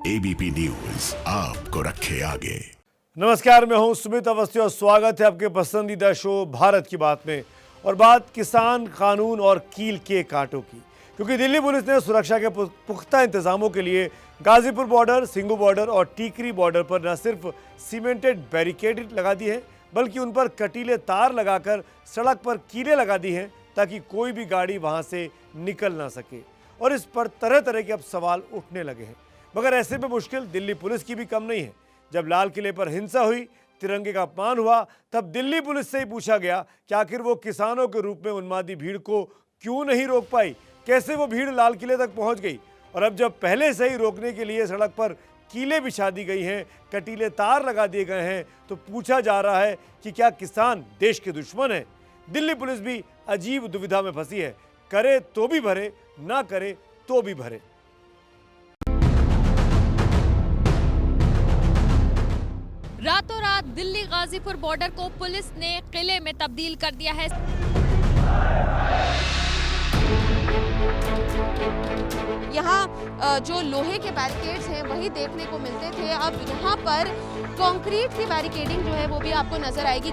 ABP news आपको रखे आगे। नमस्कार, मैं हूं सुमित अवस्थी और स्वागत है आपके पसंदीदा शो भारत की बात में। और बात किसान कानून और कील के कांटों की, क्योंकि दिल्ली पुलिस ने सुरक्षा के पुख्ता इंतजामों के लिए गाजीपुर बॉर्डर, सिंघू बॉर्डर और टीकरी बॉर्डर पर न सिर्फ सीमेंटेड बैरिकेड लगा दी है, बल्कि उन पर कटीले तार लगाकर सड़क पर कीलें लगा दी हैं ताकि कोई भी गाड़ी वहां से निकल ना सके। और इस पर तरह तरह के अब सवाल उठने लगे हैं, मगर ऐसे में मुश्किल दिल्ली पुलिस की भी कम नहीं है। जब लाल किले पर हिंसा हुई, तिरंगे का अपमान हुआ, तब दिल्ली पुलिस से ही पूछा गया कि आखिर वो किसानों के रूप में उन्मादी भीड़ को क्यों नहीं रोक पाई, कैसे वो भीड़ लाल किले तक पहुंच गई। और अब जब पहले से ही रोकने के लिए सड़क पर कीलें बिछा दी गई हैं, कटीले तार लगा दिए गए हैं, तो पूछा जा रहा है कि क्या किसान देश के दुश्मन हैं। दिल्ली पुलिस भी अजीब दुविधा में फंसी है, करे तो भी भरे, ना करे तो भी भरे। रातों रात दिल्ली गाजीपुर बॉर्डर को पुलिस ने किले में तब्दील कर दिया है। यहाँ जो लोहे के बैरिकेड्स हैं वही देखने को मिलते थे, अब यहाँ पर कंक्रीट की बैरिकेडिंग जो है वो भी आपको नजर आएगी।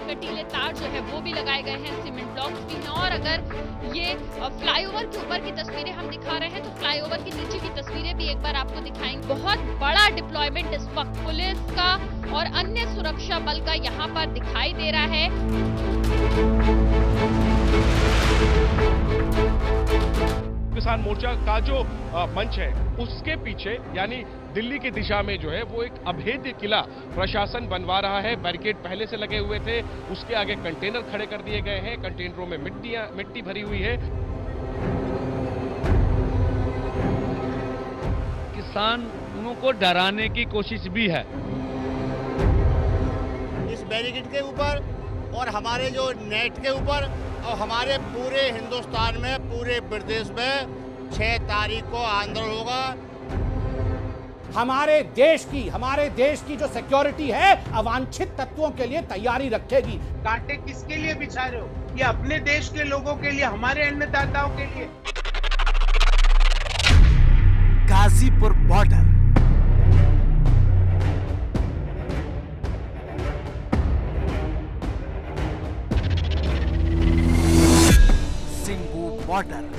कटीले तार जो है वो भी लगाए गए हैं, सीमेंट ब्लॉक्स भी हैं। और अगर ये फ्लाईओवर के ऊपर की तस्वीरें हम दिखा रहे हैं तो फ्लाईओवर के नीचे की तस्वीरें भी एक बार आपको दिखाएंगे। बहुत बड़ा डिप्लॉयमेंट इस वक्त पुलिस का और अन्य सुरक्षा बल का यहाँ पर दिखाई दे रहा है। किसान मोर्चा का जो मंच है उसके पीछे यानी दिल्ली की दिशा में जो है वो एक अभेद्य किला प्रशासन बनवा रहा है। बैरिकेड पहले से लगे हुए थे, उसके आगे कंटेनर खड़े कर दिए गए हैं, कंटेनरों में मिट्टी भरी हुई है। किसानों को डराने की कोशिश भी है। इस बैरिकेड के ऊपर और हमारे जो नेट के ऊपर और हमारे पूरे हिंदुस्तान में, पूरे प्रदेश में 6 तारीख को आंदोलन होगा। हमारे देश की जो सिक्योरिटी है अवांछित तत्वों के लिए तैयारी रखेगी। कांटे किसके लिए बिछा रहे हो? ये अपने देश के लोगों के लिए, हमारे अन्नदाताओं के लिए। गाजीपुर बॉर्डर, सिंघू बॉर्डर,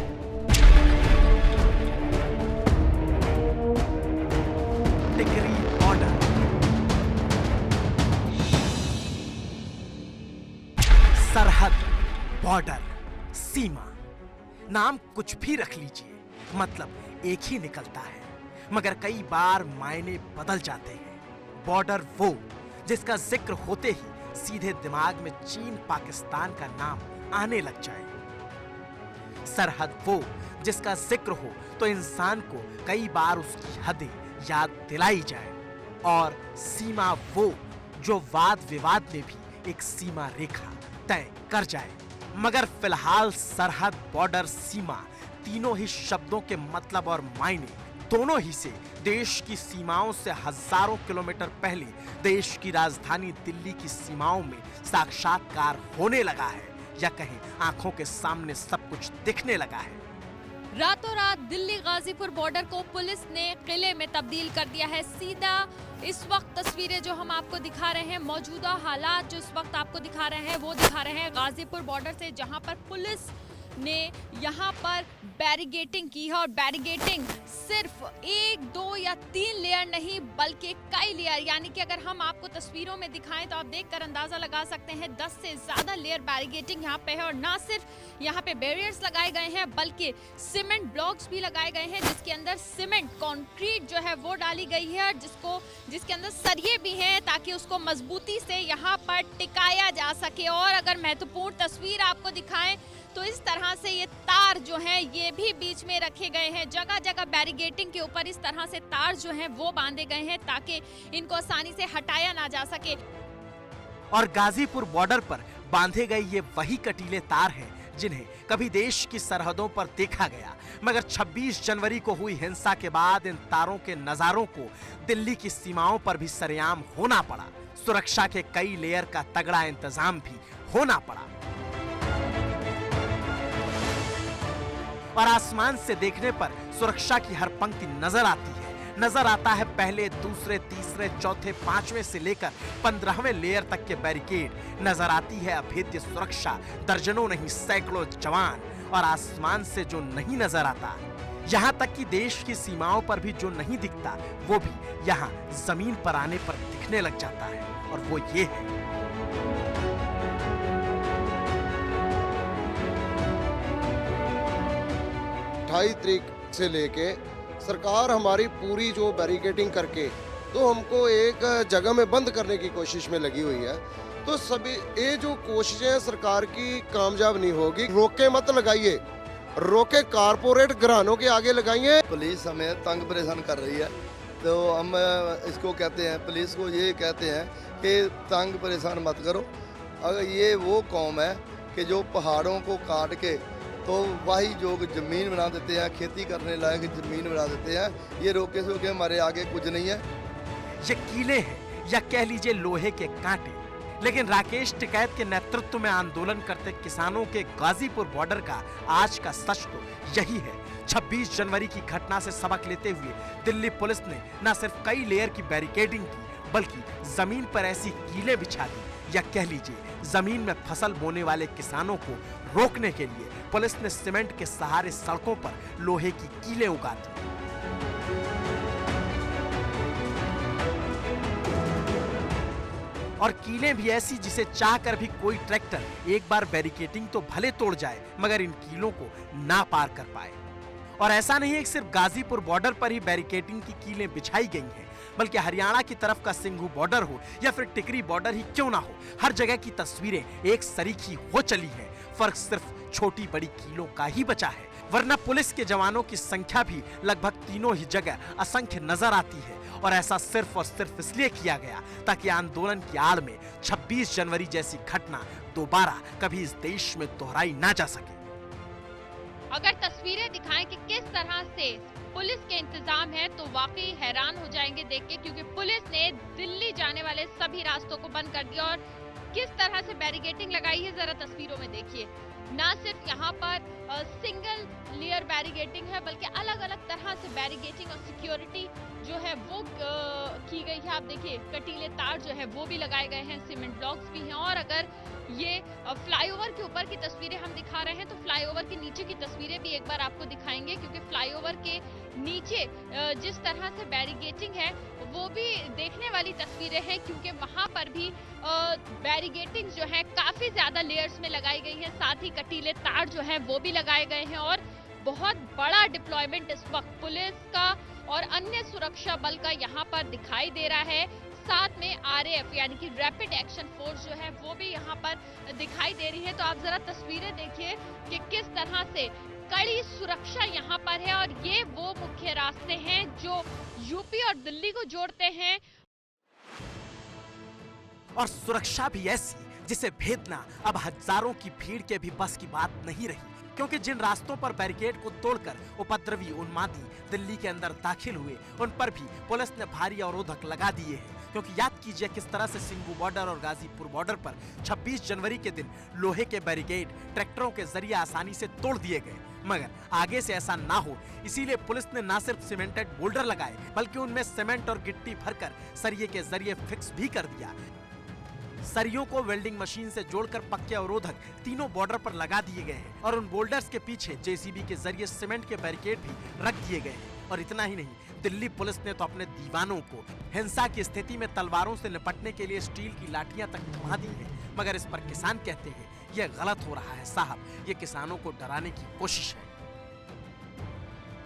टिकरी बॉर्डर, सरहद, बॉर्डर, सीमा, नाम कुछ भी रख लीजिए, मतलब एक ही निकलता है, मगर कई बार मायने बदल जाते हैं। बॉर्डर वो जिसका जिक्र होते ही सीधे दिमाग में चीन पाकिस्तान का नाम आने लग जाए। सरहद वो जिसका जिक्र हो तो इंसान को कई बार उसकी हदें याद दिलाई जाए। और सीमा वो जो वाद विवाद में भी एक सीमा रेखा तय कर जाए। मगर फिलहाल सरहद, बॉर्डर, सीमा तीनों ही शब्दों के मतलब और मायने दोनों ही से देश की सीमाओं से हजारों किलोमीटर पहले देश की राजधानी दिल्ली की सीमाओं में साक्षात्कार होने लगा है, या कहें आंखों के सामने सब कुछ दिखने लगा है। रातों रात दिल्ली गाजीपुर बॉर्डर को पुलिस ने किले में तब्दील कर दिया है। सीधा इस वक्त तस्वीरें जो हम आपको दिखा रहे हैं, मौजूदा हालात जो इस वक्त आपको दिखा रहे हैं वो दिखा रहे हैं गाजीपुर बॉर्डर से, जहां पर पुलिस ने यहाँ पर बैरिकेडिंग की है। और बैरिकेडिंग सिर्फ 1, 2 या 3 लेयर नहीं बल्कि कई लेयर, यानी कि अगर हम आपको तस्वीरों में दिखाएं तो आप देखकर अंदाजा लगा सकते हैं 10 से ज्यादा लेयर बैरिकेडिंग यहाँ पे है। और ना सिर्फ यहाँ पे बैरियर्स लगाए गए हैं बल्कि सीमेंट ब्लॉक्स भी लगाए गए हैं, जिसके अंदर सीमेंट कंक्रीट जो है वो डाली गई है, जिसके अंदर सरिये भी हैं ताकि उसको मजबूती से यहाँ पर टिकाया जा सके। और अगर महत्वपूर्ण तस्वीर आपको दिखाएं तो इस तरह से ये तार जो हैं ये भी बीच में रखे गए हैं। जगह जगह बैरिकेडिंग के ऊपर इस तरह से तार जो हैं वो बांधे गए हैं ताकि इनको आसानी से हटाया ना जा सके। और गाजीपुर बॉर्डर पर बांधे गए ये वही कटीले तार हैं जिन्हें कभी देश की सरहदों पर देखा गया, मगर 26 जनवरी को हुई हिंसा के बाद इन तारों के नजारों को दिल्ली की सीमाओं पर भी सरेआम होना पड़ा। सुरक्षा के कई लेयर का तगड़ा इंतजाम भी होना पड़ा। और आसमान से देखने पर सुरक्षा की हर पंक्ति नजर आती है। नजर आता है पहले, दूसरे, तीसरे, चौथे, पांचवें से लेकर 15वें लेयर तक के बैरिकेड। नजर आती है अभेद्य सुरक्षा, दर्जनों नहीं सैकड़ों जवान। और आसमान से जो नहीं नजर आता, यहाँ तक कि देश की सीमाओं पर भी जो नहीं दिखता, वो भी यहाँ जमीन पर आने पर दिखने लग जाता है। और वो ये है, 28 तारीख से लेके सरकार हमारी पूरी जो बैरिकेडिंग करके तो हमको एक जगह में बंद करने की कोशिश में लगी हुई है। तो सभी ये जो कोशिशें सरकार की कामयाब नहीं होगी। रोके मत लगाइए, रोके कारपोरेट घरानों के आगे लगाइए। पुलिस हमें तंग परेशान कर रही है, तो हम इसको कहते हैं, पुलिस को ये कहते हैं कि तंग परेशान मत करो। अगर ये वो कौम है कि जो पहाड़ों को काट के तो वही जो ज़मीन बना देते हैं, खेती करने लायक ज़मीन बना देते हैं। ये रोके सोके हमारे आगे कुछ नहीं है। ये कीले हैं या कह लीजिए लोहे के कांटे। लेकिन राकेश टिकैत के नेतृत्व में आंदोलन करते किसानों के गाजीपुर बॉर्डर का आज का सच तो यही है। 26 जनवरी की घटना से सबक लेते हुए दिल्ली पुलिस ने न सिर्फ कई लेयर की बैरिकेडिंग की, बल्कि जमीन पर ऐसी कीलें बिछा दी, या कह लीजिए जमीन में फसल बोने वाले किसानों को रोकने के लिए पुलिस ने सीमेंट के सहारे सड़कों पर लोहे की कीलें उगा दी। और कीलें भी ऐसी जिसे चाहकर भी कोई ट्रैक्टर एक बार बैरिकेडिंग तो भले तोड़ जाए, मगर इन कीलों को ना पार कर पाए। और ऐसा नहीं है कि सिर्फ गाजीपुर बॉर्डर पर ही बैरिकेडिंग की कीलें बिछाई गई हैं, बल्कि हरियाणा की तरफ का सिंघू बॉर्डर हो या फिर टिकरी बॉर्डर ही क्यों ना हो, हर जगह की तस्वीरें एक सरीखी हो चली हैं। फर्क सिर्फ छोटी बड़ी कीलों का ही बचा है, वरना पुलिस के जवानों की संख्या भी लगभग तीनों ही जगह असंख्य नजर आती है। और ऐसा सिर्फ और सिर्फ इसलिए किया गया ताकि आंदोलन की आड़ में 26 जनवरी जैसी घटना दोबारा कभी इस देश में दोहराई ना जा सके। अगर तस्वीरें दिखाएं कि किस तरह से पुलिस के इंतजाम है तो वाकई हैरान हो जाएंगे देख के, क्योंकि पुलिस ने दिल्ली जाने वाले सभी रास्तों को बंद कर दिया। और किस तरह से बैरिकेडिंग लगाई है जरा तस्वीरों में देखिए। ना सिर्फ यहाँ पर सिंगल लेयर बैरिकेडिंग है, बल्कि अलग अलग तरह से बैरिकेडिंग और सिक्योरिटी जो है वो की गई है। आप देखिए कटीले तार जो है वो भी लगाए गए हैं, सीमेंट ब्लॉक्स भी हैं। और अगर ये फ्लाईओवर के ऊपर की तस्वीरें हम दिखा रहे हैं तो फ्लाईओवर के नीचे की तस्वीरें भी एक बार आपको दिखाएंगे, क्योंकि फ्लाईओवर के नीचे जिस तरह से बैरिकेडिंग है वो भी देखने वाली तस्वीरें हैं, क्योंकि वहां पर भी बैरिकेडिंग जो है काफी ज्यादा लेयर्स में लगाई गई है। साथ ही कटीले तार जो है वो भी लगाए गए हैं। और बहुत बड़ा डिप्लॉयमेंट इस वक्त पुलिस का और अन्य सुरक्षा बल का यहाँ पर दिखाई दे रहा है। साथ में RAF यानी कि रैपिड एक्शन फोर्स जो है वो भी यहाँ पर दिखाई दे रही है। तो आप जरा तस्वीरें देखिए कि किस तरह से कड़ी सुरक्षा यहाँ पर है। और ये वो मुख्य रास्ते हैं जो यूपी और दिल्ली को जोड़ते हैं। और सुरक्षा भी ऐसी जिसे भेदना अब हजारों की भीड़ के भी बस की बात नहीं रही, क्योंकि जिन रास्तों पर बैरिकेड को तोड़कर उपद्रवी उन्मादी दिल्ली के अंदर दाखिल हुए, उन पर भी पुलिस ने भारी अवरोधक लगा दिए हैं। क्योंकि याद कीजिए किस तरह से सिंघू बॉर्डर और गाजीपुर बॉर्डर पर 26 जनवरी के दिन लोहे के बैरिकेड ट्रैक्टरों के जरिए आसानी से तोड़ दिए गए, मगर आगे से ऐसा ना हो इसीलिए पुलिस ने न सिर्फ सीमेंटेड बोल्डर लगाए, बल्कि उनमें सीमेंट और गिट्टी भरकर सरिये के जरिए फिक्स भी कर दिया। सरियों को वेल्डिंग मशीन से जोड़कर पक्के अवरोधक तीनों बॉर्डर पर लगा दिए गए हैं। और उन बोल्डर्स के पीछे JCB के जरिए सीमेंट के बैरिकेड भी रख दिए गए हैं। और इतना ही नहीं, दिल्ली पुलिस ने तो अपने दीवानों को हिंसा की स्थिति में तलवारों से निपटने के लिए स्टील की लाठियां तक थमा दी हैं। मगर इस पर किसान कहते हैं यह गलत हो रहा है साहब, ये किसानों को डराने की कोशिश है।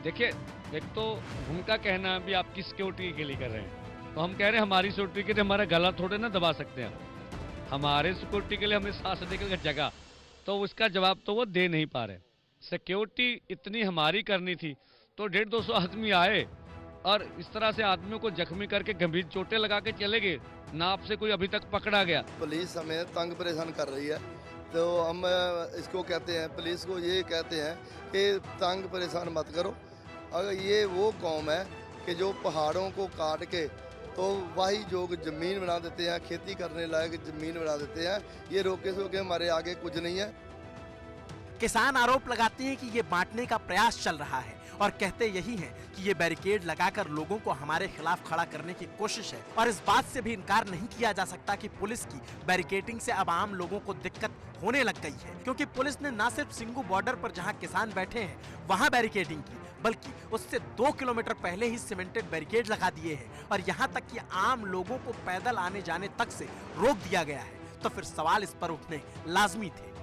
देखिए, एक तो उनका कहना है भी आपकी सिक्योरिटी के लिए कर रहे हैं, तो हम कह रहे हैं हमारी सिक्योरिटी के लिए हमारा गला थोड़े ना दबा सकते हैं। हमारे सिक्योरिटी के लिए हमें सांस देने की जगह, तो उसका जवाब तो वो दे नहीं पा रहे। सिक्योरिटी इतनी हमारी करनी थी तो 150-200 आदमी आए और इस तरह से आदमियों को जख्मी करके गंभीर चोटें लगा के चले गए, ना आपसे कोई अभी तक पकड़ा गया। पुलिस हमें तंग परेशान कर रही है, तो हम इसको कहते हैं, पुलिस को ये कहते हैं कि तंग परेशान मत करो। अगर ये वो कौम है कि जो पहाड़ों को काट के तो वही जो ज़मीन बना देते हैं, खेती करने लायक ज़मीन बना देते हैं। ये रोके सोके हमारे आगे कुछ नहीं है। किसान आरोप लगाते हैं कि ये बांटने का प्रयास चल रहा है और कहते यही हैं कि ये बैरिकेड लगाकर लोगों को हमारे खिलाफ खड़ा करने की कोशिश है। और इस बात से भी इनकार नहीं किया जा सकता कि पुलिस की बैरिकेडिंग से अब आम लोगों को दिक्कत होने लग गई है, क्योंकि पुलिस ने न सिर्फ सिंघू बॉर्डर पर जहां किसान बैठे हैं वहां बैरिकेडिंग की, बल्कि उससे 2 किलोमीटर पहले ही सीमेंटेड बैरिकेड लगा दिए हैं और यहां तक कि आम लोगों को पैदल आने जाने तक से रोक दिया गया है। तो फिर सवाल इस पर उठने लाजमी थे।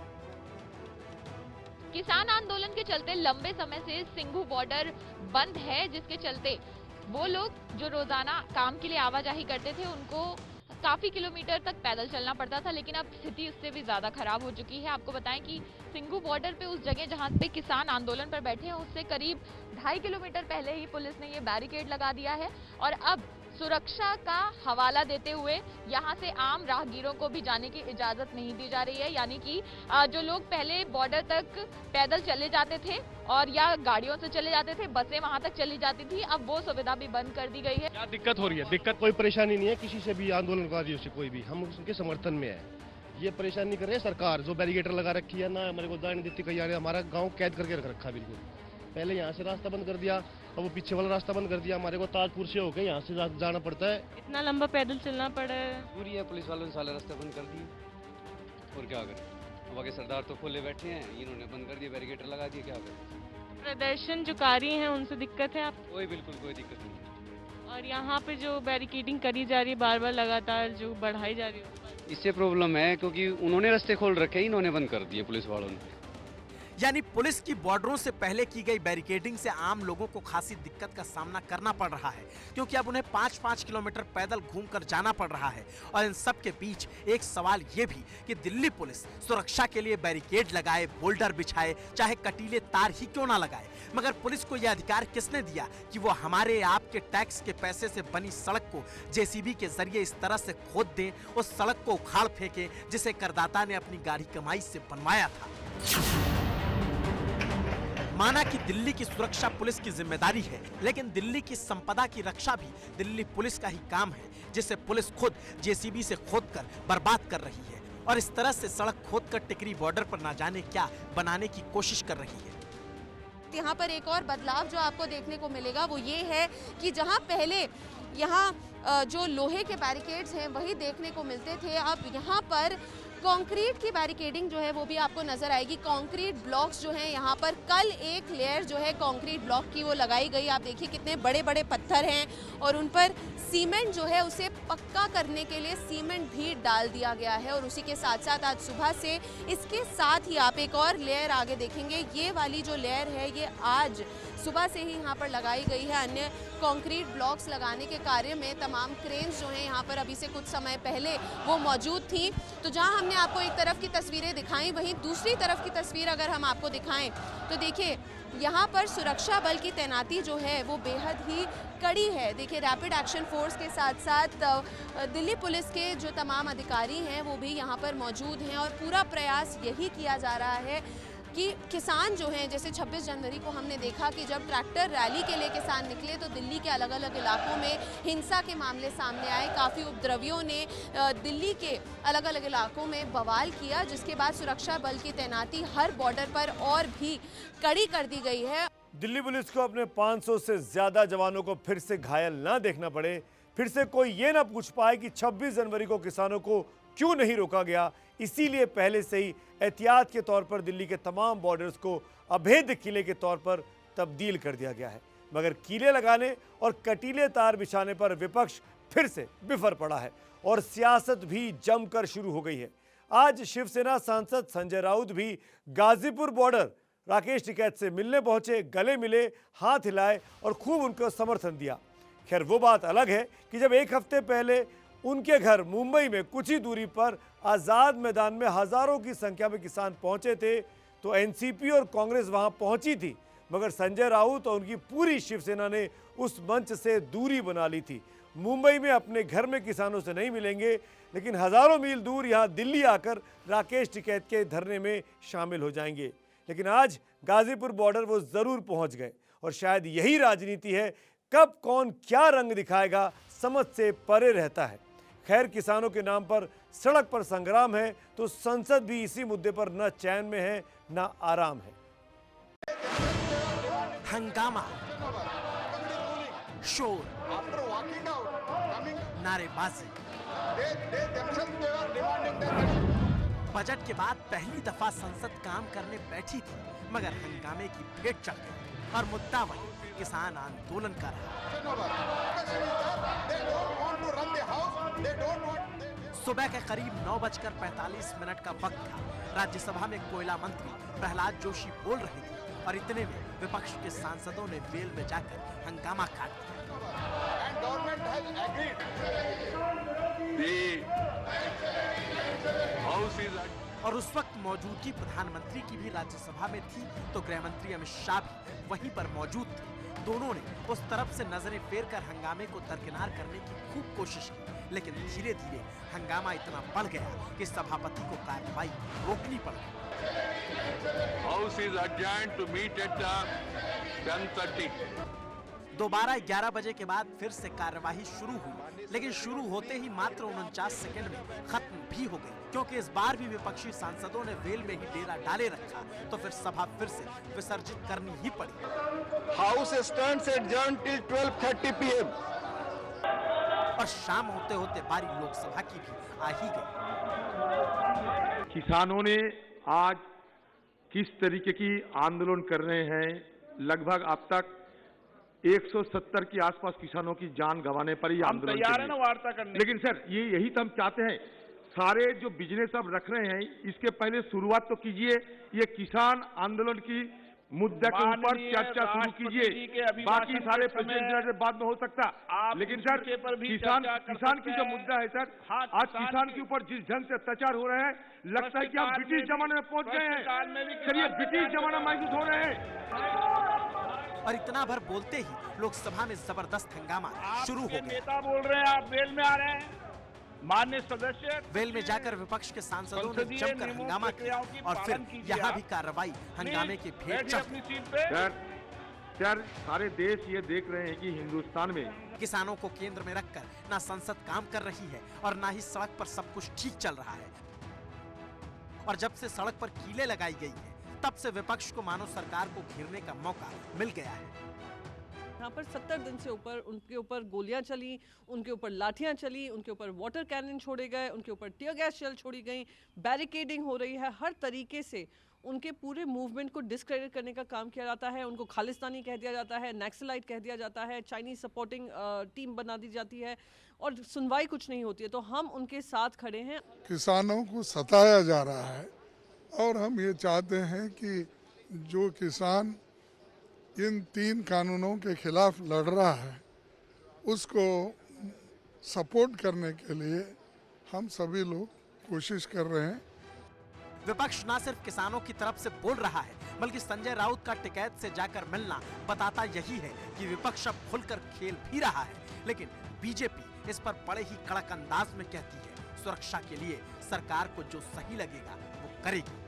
किसान आंदोलन के चलते लंबे समय से सिंघू बॉर्डर बंद है, जिसके चलते वो लोग जो रोजाना काम के लिए आवाजाही करते थे उनको काफी किलोमीटर तक पैदल चलना पड़ता था, लेकिन अब स्थिति उससे भी ज्यादा खराब हो चुकी है। आपको बताएं कि सिंघू बॉर्डर पे उस जगह जहां पे किसान आंदोलन पर बैठे हैं उससे करीब 2.5 किलोमीटर पहले ही पुलिस ने ये बैरिकेड लगा दिया है और अब सुरक्षा का हवाला देते हुए यहाँ से आम राहगीरों को भी जाने की इजाजत नहीं दी जा रही है। यानी कि जो लोग पहले बॉर्डर तक पैदल चले जाते थे और या गाड़ियों से चले जाते थे, बसें वहाँ तक चली जाती थी, अब वो सुविधा भी बंद कर दी गई है। क्या दिक्कत हो रही है? दिक्कत कोई परेशानी नहीं है किसी से भी, आंदोलनकारियों से कोई भी, हम उनके समर्थन में है। ये परेशानी कर रही है सरकार जो बैरिकेटर लगा रखी है ना, हमारे को जाने देती कहीं, हमारा गाँव कैद करके रख रखा बिल्कुल। पहले यहाँ से रास्ता बंद कर दिया, अब वो पीछे वाला रास्ता बंद कर दिया, हमारे को ताजपुर से होकर यहाँ से जाना पड़ता है। इतना लंबा पैदल चलना पड़ा है। दूरी है, पुलिस वालों ने सारे रास्ते बंद कर दिए और क्या करें। अब आगे सरदार तो खोले बैठे हैं, इन्होंने बंद कर दिए, बैरिकेटर लगा दिए, क्या करें। प्रदर्शनकारी हैं उनसे दिक्कत है आपको? कोई बिल्कुल कोई दिक्कत नहीं है। और यहाँ पे जो बैरिकेडिंग करी जा रही है बार बार लगातार जो बढ़ाई जा रही है, इससे प्रॉब्लम है क्योंकि उन्होंने रास्ते खोल रखे, इन्होंने बंद कर दिए पुलिस वालों ने। यानी पुलिस की बॉर्डरों से पहले की गई बैरिकेडिंग से आम लोगों को खासी दिक्कत का सामना करना पड़ रहा है, क्योंकि अब उन्हें 5-5 किलोमीटर पैदल घूमकर जाना पड़ रहा है। और इन सब के बीच एक सवाल ये भी कि दिल्ली पुलिस सुरक्षा के लिए बैरिकेड लगाए, बोल्डर बिछाए, चाहे कटीले तार ही क्यों ना लगाए, मगर पुलिस को यह अधिकार किसने दिया कि वो हमारे आपके टैक्स के पैसे से बनी सड़क को जेसीबी के जरिए इस तरह से खोद दें, उस सड़क को उखाड़ फेंके जिसे करदाता ने अपनी गाढ़ी कमाई से बनवाया था। माना कि दिल्ली की सुरक्षा पुलिस की जिम्मेदारी है, लेकिन दिल्ली की संपदा की रक्षा भी दिल्ली पुलिस का ही काम है, जिसे पुलिस खुद जेसीबी से खोदकर बर्बाद कर रही है और इस तरह से सड़क खोदकर टिकरी बॉर्डर पर ना जाने क्या बनाने की कोशिश कर रही है। यहाँ पर एक और बदलाव जो आपको देखने को मिलेगा वो ये है कि जहाँ पहले यहाँ जो लोहे के बैरिकेड्स हैं वही देखने को मिलते थे, अब यहाँ पर कंक्रीट की बैरिकेडिंग जो है वो भी आपको नजर आएगी। कंक्रीट ब्लॉक्स जो हैं यहाँ पर, कल एक लेयर जो है कंक्रीट ब्लॉक की वो लगाई गई। आप देखिए कितने बड़े बड़े पत्थर हैं और उन पर सीमेंट जो है उसे पक्का करने के लिए सीमेंट भी डाल दिया गया है। और उसी के साथ साथ आज सुबह से इसके साथ ही आप एक और लेयर आगे देखेंगे, ये वाली जो लेयर है ये आज सुबह से ही यहाँ पर लगाई गई है। अन्य कंक्रीट ब्लॉक्स लगाने के कार्य में तमाम क्रेन्स जो हैं यहाँ पर अभी से कुछ समय पहले वो मौजूद थी। तो जहाँ हमने आपको एक तरफ की तस्वीरें दिखाई, वहीं दूसरी तरफ की तस्वीर अगर हम आपको दिखाएं तो देखिए यहाँ पर सुरक्षा बल की तैनाती जो है वो बेहद ही कड़ी है। देखिए रैपिड एक्शन फोर्स के साथ साथ दिल्ली पुलिस के जो तमाम अधिकारी हैं वो भी यहाँ पर मौजूद हैं और पूरा प्रयास यही किया जा रहा है कि किसान जो हैं, जैसे 26 जनवरी को हमने देखा कि जब ट्रैक्टर रैली के लिए किसान निकले तो दिल्ली के अलग अलग इलाकों में हिंसा के मामले सामने आए, काफ़ी उपद्रवियों ने दिल्ली के अलग अलग इलाकों में बवाल किया, जिसके बाद सुरक्षा बल की तैनाती हर बॉर्डर पर और भी कड़ी कर दी गई है। दिल्ली पुलिस को अपने 500 से ज्यादा जवानों को फिर से घायल ना देखना पड़े, फिर से कोई ये ना पूछ पाए कि 26 जनवरी को किसानों को क्यों नहीं रोका गया, इसीलिए पहले से ही एहतियात के तौर पर दिल्ली के तमाम बॉर्डर्स को अभेद किले के तौर पर तब्दील कर दिया गया है। मगर कीले लगाने और कटीले तार बिछाने पर विपक्ष फिर से बिफर पड़ा है और सियासत भी जमकर शुरू हो गई है। आज शिवसेना सांसद संजय राउत भी गाजीपुर बॉर्डर राकेश टिकैत से मिलने पहुंचे, गले मिले, हाथ हिलाए और खूब उनको समर्थन दिया। खैर वो बात अलग है कि जब एक हफ्ते पहले उनके घर मुंबई में कुछ ही दूरी पर आज़ाद मैदान में हजारों की संख्या में किसान पहुंचे थे तो एनसीपी और कांग्रेस वहां पहुंची थी, मगर संजय राउत और उनकी पूरी शिवसेना ने उस मंच से दूरी बना ली थी। मुंबई में अपने घर में किसानों से नहीं मिलेंगे, लेकिन हजारों मील दूर यहां दिल्ली आकर राकेश टिकैत के धरने में शामिल हो जाएंगे। लेकिन आज गाजीपुर बॉर्डर वो जरूर पहुंच गए और शायद यही राजनीति है, कब कौन क्या रंग दिखाएगा समझ से परे रहता है। खैर, किसानों के नाम पर सड़क पर संग्राम है तो संसद भी इसी मुद्दे पर न चैन में है न आराम है। हंगामा, शोर, नारेबाजी। बजट के बाद पहली दफा संसद काम करने बैठी थी, मगर हंगामे की भेंट चढ़ गई और मुद्दा वही किसान आंदोलन का रहा। सुबह के करीब 9:45 का वक्त था। राज्यसभा में कोयला मंत्री प्रहलाद जोशी बोल रहे थे और इतने में विपक्ष के सांसदों ने वेल में जाकर हंगामा काट दिया। और उस वक्त मौजूदगी प्रधानमंत्री की भी राज्यसभा में थी तो गृह मंत्री अमित शाह भी वहीं पर मौजूद थे। दोनों ने उस तरफ से नजरें फेर कर हंगामे को दरकिनार करने की खूब कोशिश की, लेकिन धीरे धीरे हंगामा इतना बढ़ गया कि सभापति को कार्रवाई रोकनी पड़ गई। House is adjourned to meet at 10:30। दोबारा 11 बजे के बाद फिर से कार्यवाही शुरू हुई, लेकिन शुरू होते ही मात्र 49 सेकंड में खत्म भी हो गई, क्योंकि इस बार भी विपक्षी सांसदों ने वेल में ही डेरा डाले रखा तो फिर सभा फिर से विसर्जित करनी ही पड़ी। House stands adjourned till 12:30 PM। और शाम होते होते बारी लोकसभा की भी आ ही गई। किसानों ने आज किस तरीके की आंदोलन कर रहे हैं, लगभग अब तक 170 के आसपास किसानों की जान गंवाने पर ही आंदोलन तैयार है ना वार्ता करने। लेकिन सर यही तो हम चाहते हैं, सारे जो बिजनेस अब रख रहे हैं इसके पहले शुरुआत तो कीजिए, ये किसान आंदोलन की मुद्दे के ऊपर चर्चा शुरू कीजिए। बाकी सारे प्रेसिडेंट बाद में हो सकता, लेकिन सर किसान की जो मुद्दा है सर, आज किसान के ऊपर जिस ढंग से अत्याचार हो रहे हैं, लगता है कि हम ब्रिटिश जमाने में पहुंच गए हैं। सर ये ब्रिटिश जमाना महसूस हो रहे हैं। और इतना भर बोलते ही लोकसभा में जबरदस्त हंगामा शुरू हो गया। नेता बोल रहे हैं, आप वेल में आ रहे हैं। माननीय सदस्य वेल में जाकर विपक्ष के सांसदों ने जमकर हंगामा किया और फिर यहाँ भी कार्रवाई हंगामे के भेंट चढ़ गई। सर सारे देश ये देख रहे हैं कि हिंदुस्तान में किसानों को केंद्र में रखकर ना संसद काम कर रही है और ना ही सड़क पर सब कुछ ठीक चल रहा है। और जब से सड़क पर कीलें लगाई गई है, तब से विपक्ष को मानो सरकार को घेरने का मौका मिल गया है। यहाँ पर 70 दिन से ऊपर उनके ऊपर गोलियां चली, उनके ऊपर लाठियां चली, उनके ऊपर वाटर कैनन छोड़े गए, उनके ऊपर टीयर गैस शेल छोड़ी गई, बैरिकेडिंग हो रही है। हर तरीके से उनके पूरे मूवमेंट को डिस्क्रेडिट करने का काम किया जाता है। उनको खालिस्तानी कह दिया जाता है, नक्सलाइट कह दिया जाता है, चाइनीज सपोर्टिंग टीम बना दी जाती है और सुनवाई कुछ नहीं होती है। तो हम उनके साथ खड़े हैं। किसानों को सताया जा रहा है और हम ये चाहते हैं कि जो किसान इन 3 कानूनों के खिलाफ लड़ रहा है उसको सपोर्ट करने के लिए हम सभी लोग कोशिश कर रहे हैं। विपक्ष न सिर्फ किसानों की तरफ से बोल रहा है, बल्कि संजय राउत का टिकैत से जाकर मिलना बताता यही है कि विपक्ष अब खुलकर खेल भी रहा है। लेकिन बीजेपी इस पर बड़े ही कड़क अंदाज में कहती है, सुरक्षा के लिए सरकार को जो सही लगेगा वो करेगी।